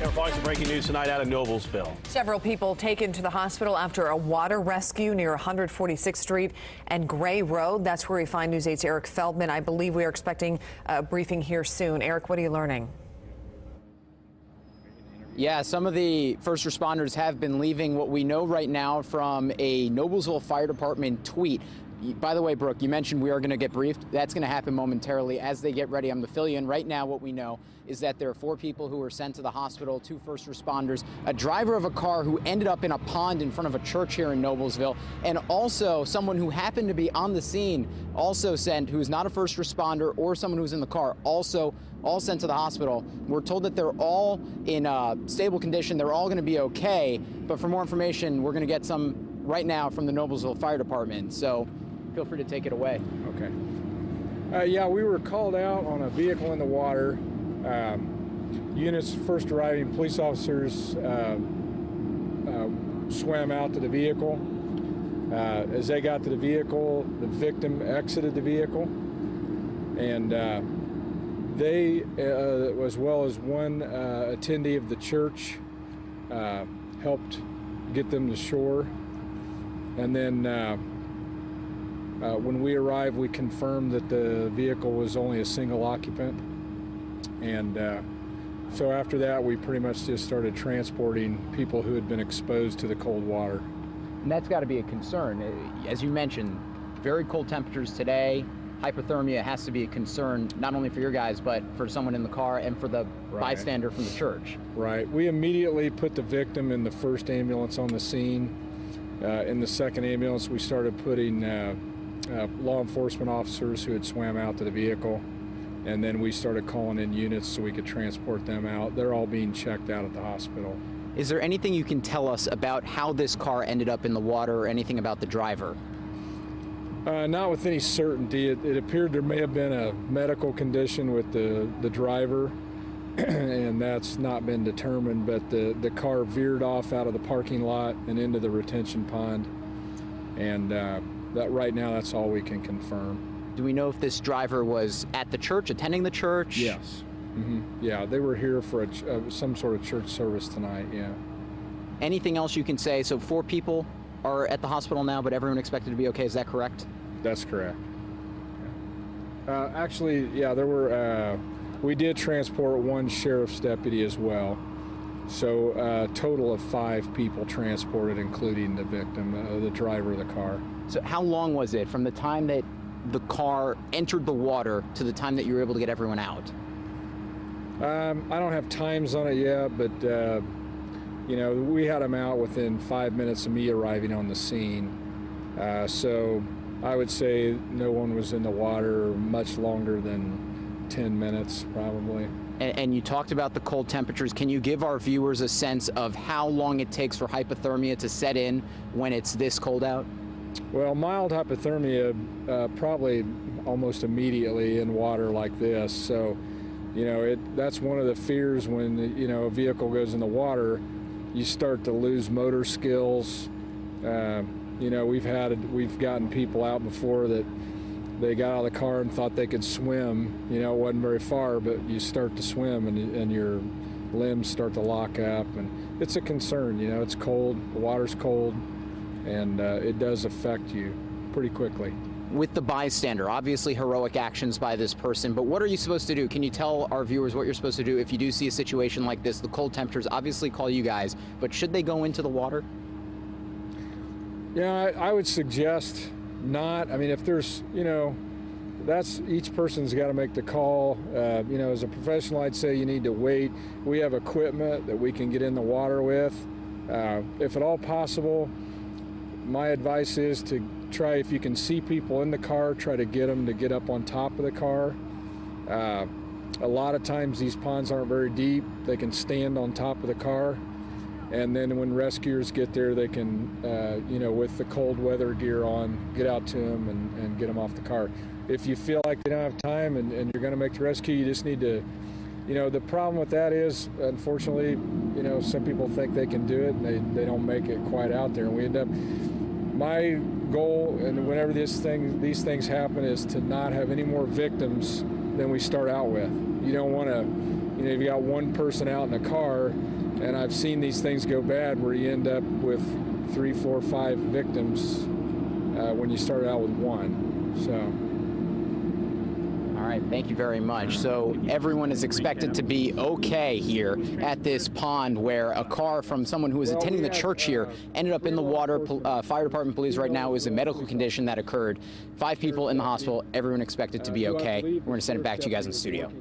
We're following some breaking news tonight out of Noblesville. Several people taken to the hospital after a water rescue near 146th Street and Gray Road. That's where we find News 8's Eric Feldman. I believe we are expecting a briefing here soon. Eric, what are you learning? Yeah, some of the first responders have been leaving. What we know right now from a Noblesville Fire Department tweet. By the way, Brooke, you mentioned we are going to get briefed. That's going to happen momentarily as they get ready. I'm going to fill you in right now. What we know is that there are 4 people who were sent to the hospital, 2 first responders, a driver of a car who ended up in a pond in front of a church here in Noblesville, and also someone who happened to be on the scene, also sent, who is not a first responder or someone who's in the car, also all sent to the hospital. We're told that they're all in stable condition. They're all going to be okay. But for more information, we're going to get some right now from the Noblesville Fire Department. So feel free to take it away. Okay. Yeah, we were called out on a vehicle in the water. Units first arriving police officers swam out to the vehicle. As they got to the vehicle, the victim exited the vehicle, and they, as well as one attendee of the church, helped get them to shore. And then when we arrived, we confirmed that the vehicle was only a single occupant. And so after that, we pretty much just started transporting people who had been exposed to the cold water. And that's got to be a concern. As you mentioned, very cold temperatures today. Hypothermia has to be a concern, not only for your guys, but for someone in the car and for the bystander from the church. Right. We immediately put the victim in the first ambulance on the scene. In the second ambulance, we started putting law enforcement officers who had swam out to the vehicle. And then we started calling in units so we could transport them out. They're all being checked out at the hospital. Is there anything you can tell us about how this car ended up in the water or anything about the driver? Not with any certainty. It appeared there may have been a medical condition with the driver, and that's not been determined, but the car veered off out of the parking lot and into the retention pond, and that right now that's all we can confirm. Do we know if this driver was at the church, attending the church? Yes. Yeah, they were here for some sort of church service tonight, yeah. Anything else you can say? So 4 people are at the hospital now, but everyone expected to be okay. Is that correct? That's correct. Actually, yeah, there were, we did transport 1 sheriff's deputy as well. So a total of 5 people transported, including the victim, the driver of the car. So how long was it from the time that the car entered the water to the time that you were able to get everyone out? I don't have times on it yet, but you know, we had them out within 5 minutes of me arriving on the scene. So I would say no one was in the water much longer than 10 minutes, probably. And you talked about the cold temperatures. Can you give our viewers a sense of how long it takes for hypothermia to set in when it's this cold out? Well, mild hypothermia probably almost immediately in water like this. So, you know, that's one of the fears when, you know, a vehicle goes in the water. You start to lose motor skills. You know, we've gotten people out before that they got out of the car and thought they could swim. You know, it wasn't very far, but you start to swim and your limbs start to lock up, and it's a concern. You know, it's cold, the water's cold, and it does affect you pretty quickly. With the bystander, obviously heroic actions by this person, but what are you supposed to do? Can you tell our viewers what you're supposed to do if you do see a situation like this? The cold temperatures obviously call you guys, but should they go into the water? Yeah, I would suggest not. I mean, if there's, you know, that's each person's got to make the call. You know, as a professional, I'd say you need to wait. We have equipment that we can get in the water with. If at all possible, my advice is to try, if you can see people in the car, try to get them to get up on top of the car. A lot of times these ponds aren't very deep. They can stand on top of the car. And then when rescuers get there, they can, you know, with the cold weather gear on, get out to them and get them off the car. If you feel like you don't have time and you're going to make the rescue, you just need to, you know, the problem with that is, unfortunately, you know, some people think they can do it and they don't make it quite out there. And we end up, my goal, and whenever these things happen, is to not have any more victims than we start out with. You don't want to, you know, you've got one person out in a car, and I've seen these things go bad where you end up with 3, 4, 5 victims when you start out with one. So. All right, thank you very much. So everyone is expected to be okay here at this pond where a car from someone who was attending the church here ended up in the water. Fire department believes right now it was a medical condition that occurred. 5 people in the hospital, everyone expected to be okay. We're going to send it back to you guys in the studio.